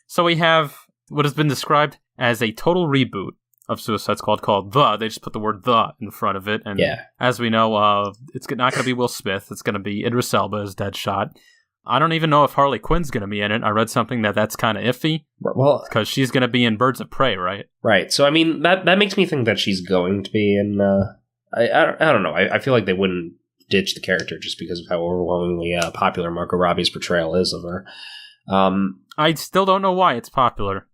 So we have what has been described as a total reboot of Suicide Squad called The. They just put the word The in front of it. And as we know, it's not going to be Will Smith. It's going to be Idris Elba as Deadshot. I don't even know if Harley Quinn's going to be in it. I read something that's kind of iffy. Well, because she's going to be in Birds of Prey, right? Right. So, I mean, that makes me think that she's going to be in... I don't know. I feel like they wouldn't ditch the character just because of how overwhelmingly popular Margot Robbie's portrayal is of her. I still don't know why it's popular.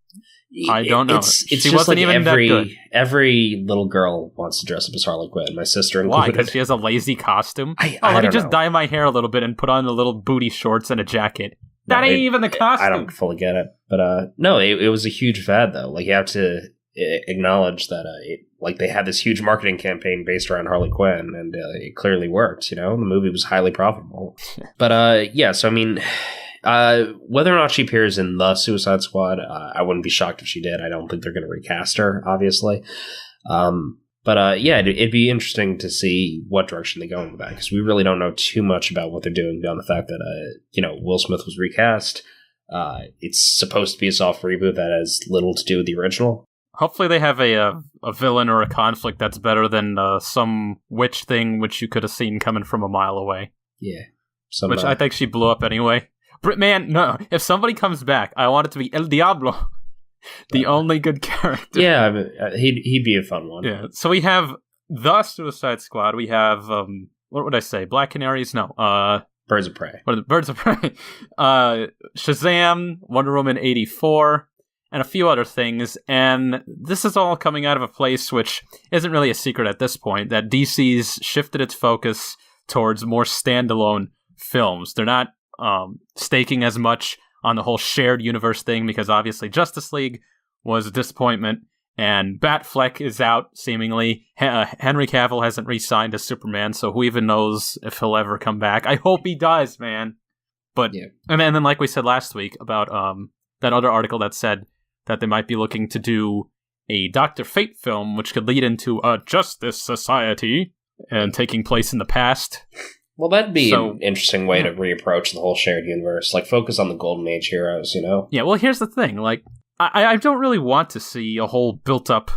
I don't know. It's she just wasn't like even that good. Every little girl wants to dress up as Harley Quinn. My sister included. Why? Because she has a lazy costume? Let me just dye my hair a little bit and put on a little booty shorts and a jacket. That ain't even the costume. I don't fully get it. But no, it was a huge fad, though. Like, you have to acknowledge that they had this huge marketing campaign based around Harley Quinn, and it clearly worked, The movie was highly profitable. But, yeah, so, I mean... whether or not she appears in The Suicide Squad, I wouldn't be shocked if she did. I don't think they're going to recast her, obviously. But yeah, it'd be interesting to see what direction they go with that, because we really don't know too much about what they're doing beyond the fact that, Will Smith was recast. It's supposed to be a soft reboot that has little to do with the original. Hopefully they have a villain or a conflict that's better than some witch thing which you could have seen coming from a mile away. Yeah. Which I think she blew up anyway. Man, no. If somebody comes back, I want it to be El Diablo, the only good character. Yeah, I mean, he'd be a fun one. Yeah. So we have The Suicide Squad. We have what would I say? Black Canaries? No. Birds of Prey. What are the Birds of Prey? Shazam, Wonder Woman 84, and a few other things. And this is all coming out of a place which isn't really a secret at this point, that DC's shifted its focus towards more standalone films. They're not staking as much on the whole shared universe thing, because obviously Justice League was a disappointment, and Batfleck is out, seemingly. Henry Cavill hasn't re-signed as Superman, so who even knows if he'll ever come back. I hope he does, man. But yeah. And then like we said last week about that other article that said that they might be looking to do a Dr. Fate film, which could lead into a Justice Society and taking place in the past. Well, that'd be an interesting way to reapproach the whole shared universe. Like, focus on the Golden Age heroes, Yeah, well, here's the thing. Like, I don't really want to see a whole built-up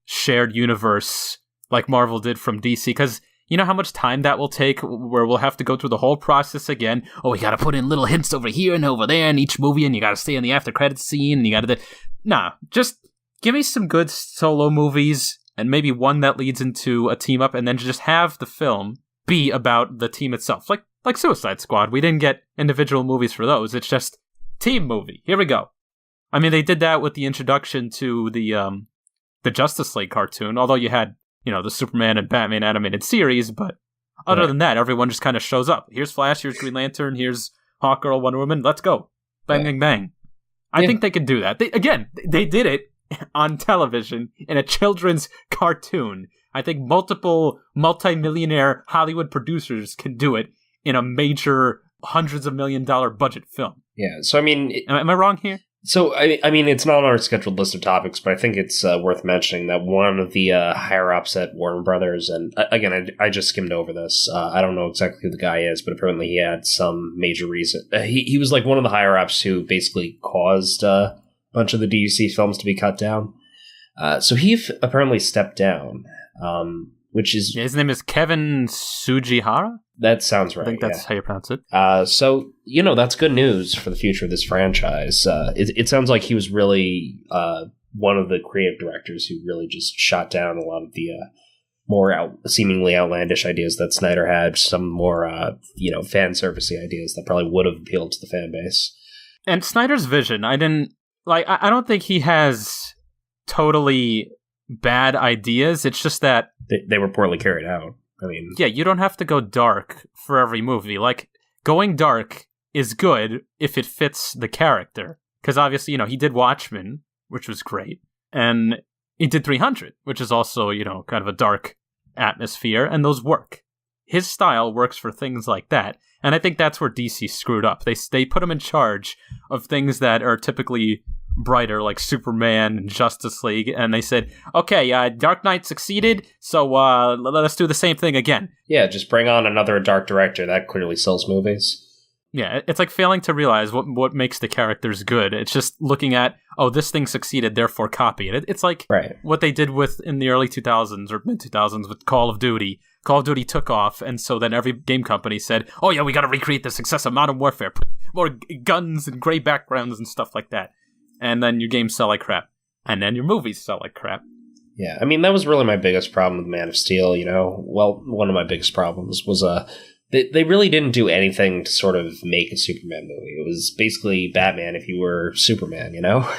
shared universe like Marvel did from DC, because you know how much time that will take, where we'll have to go through the whole process again? Oh, we gotta put in little hints over here and over there in each movie, and you gotta stay in the after-credits scene, and you gotta... Nah, just give me some good solo movies, and maybe one that leads into a team-up, and then just have the film be about the team itself. Like Suicide Squad. We didn't get individual movies for those. It's just team movie. Here we go. I mean, they did that with the introduction to the Justice League cartoon, although you had, the Superman and Batman animated series, but other than that, everyone just kind of shows up. Here's Flash, here's Green Lantern, here's Hawkgirl, Wonder Woman, let's go. Bang, bang, bang. I think they could do that. They did it on television in a children's cartoon. I think multiple multi-millionaire Hollywood producers can do it in a major hundreds of $1 million budget film. Yeah, so I mean... Am I wrong here? So, I mean, it's not on our scheduled list of topics, but I think it's worth mentioning that one of the higher-ups at Warner Brothers, and again, I just skimmed over this. I don't know exactly who the guy is, but apparently he had some major reason. He was like one of the higher-ups who basically caused a bunch of the DC films to be cut down. So he apparently stepped down. Which is... His name is Kevin Sugihara? That sounds right. I think that's how you pronounce it. So, that's good news for the future of this franchise. It sounds like he was really one of the creative directors who really just shot down a lot of the more seemingly outlandish ideas that Snyder had, some more, fan servicey ideas that probably would have appealed to the fan base. And Snyder's vision, I don't think he has totally bad ideas. It's just that they were poorly carried out. I mean, yeah, you don't have to go dark for every movie. Like, going dark is good if it fits the character, because obviously, he did Watchmen, which was great, and he did 300, which is also, kind of a dark atmosphere, and those work. His style works for things like that, and I think that's where DC screwed up. They put him in charge of things that are typically brighter, like Superman and Justice League, and they said, okay, Dark Knight succeeded, so let us do the same thing again. Yeah, just bring on another dark director. That clearly sells movies. Yeah, it's like failing to realize what makes the characters good. It's just looking at, oh, this thing succeeded, therefore copy it. It's like what they did in the early 2000s or mid-2000s with Call of Duty. Call of Duty took off, and so then every game company said, oh yeah, we gotta recreate the success of Modern Warfare. Put more guns and gray backgrounds and stuff like that. And then your games sell like crap. And then your movies sell like crap. Yeah, I mean, that was really my biggest problem with Man of Steel, you know? Well, one of my biggest problems was they really didn't do anything to sort of make a Superman movie. It was basically Batman if you were Superman, you know?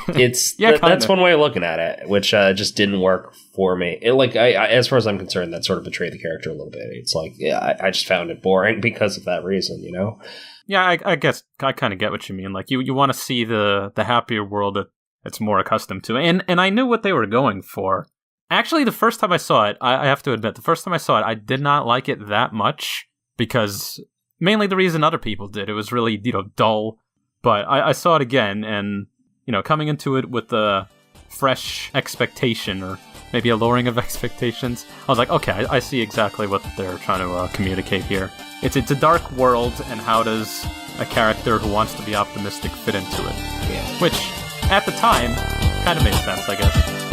That's one way of looking at it, which just didn't work for me. As far as I'm concerned, that sort of betrayed the character a little bit. It's like, I just found it boring because of that reason, you know? Yeah, I guess I kind of get what you mean. Like, you want to see the happier world that it's more accustomed to. And I knew what they were going for. Actually, the first time I saw it, I have to admit, I did not like it that much because mainly the reason other people did. It was really, dull. But I saw it again, and, coming into it with a fresh expectation or maybe a lowering of expectations, I was like, okay, I see exactly what they're trying to communicate here. It's a dark world, and how does a character who wants to be optimistic fit into it? Yeah. Which, at the time, kind of made sense, I guess.